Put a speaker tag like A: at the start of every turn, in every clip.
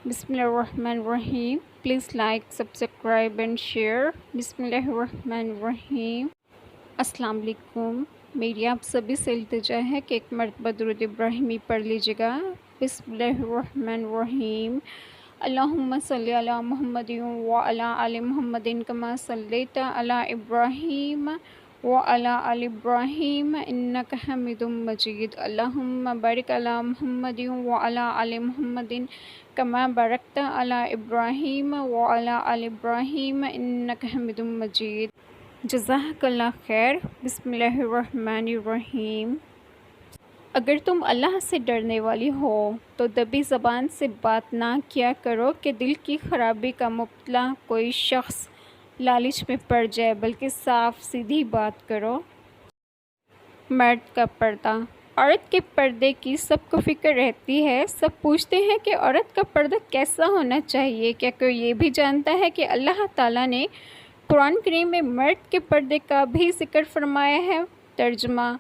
A: بسم اللہ الرحمن الرحیم. Please like subscribe and share. بسم اللہ الرحمن الرحیم. السلام علیکم. میری آپ سبھی سے التجا ہے کہ ایک مرتبہ درود ابراہیمی پڑھ لیجیے گا. بسم اللہ الرحمن الرحیم. اللہم صلی علی محمد وعلی آل محمد کما صلیت علی ابراہیم وعلی آل ابراہیم انک حمید مجید. اللہم بارک علی محمد وعلی آل محمد کما بارکت علی ابراہیم وعلی آل ابراہیم انک حمید مجید. جزاک اللہ خیر. بسم اللہ الرحمن الرحیم. اگر تم اللہ سے ڈرنے والی ہو تو دبی زبان سے بات نہ کیا کرو کہ دل کی خرابی کا مبتلا کوئی شخص لالچ میں پڑ جائے، بلکہ صاف سیدھی بات کرو. مرد کا پردہ. عورت کے پردے کی سب کو فکر رہتی ہے. سب پوچھتے ہیں کہ عورت کا پردہ کیسا ہونا چاہیے. کیا کوئی یہ بھی جانتا ہے کہ اللہ تعالیٰ نے قرآن کریم میں مرد کے پردے کا بھی ذکر فرمایا ہے؟ ترجمہ: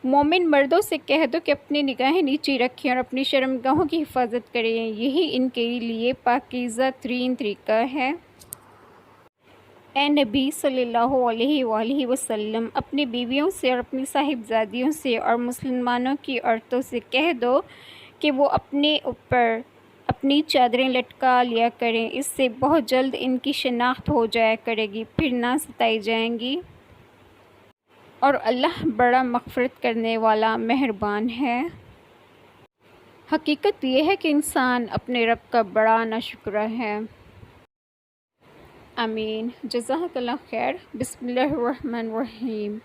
A: مومن مردوں سے کہہ دو کہ اپنی نگاہیں نیچی رکھیں اور اپنی شرمگاہوں کی حفاظت کریں. یہی ان کے لیے پاکیزہ ترین طریقہ ہے. اے نبی صلی اللہ علیہ وآلہ وسلم، اپنی بیویوں سے اور اپنی صاحبزادیوں سے اور مسلمانوں کی عورتوں سے کہہ دو کہ وہ اپنے اوپر اپنی چادریں لٹکا لیا کریں. اس سے بہت جلد ان کی شناخت ہو جایا کرے گی، پھر نہ ستائی جائیں گی. اور اللہ بڑا مغفرت کرنے والا مہربان ہے. حقیقت یہ ہے کہ انسان اپنے رب کا بڑا ناشکرا ہے. آمین. جزاک اللہ خیر. بسم اللہ الرحمن الرحیم.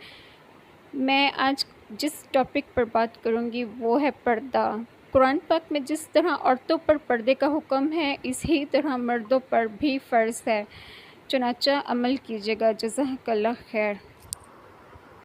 A: میں آج جس ٹاپک پر بات کروں گی وہ ہے پردہ. قرآن پاک میں جس طرح عورتوں پر پردے کا حکم ہے، اسی طرح مردوں پر بھی فرض ہے، چنانچہ عمل کیجیے گا. جزاک اللہ خیر.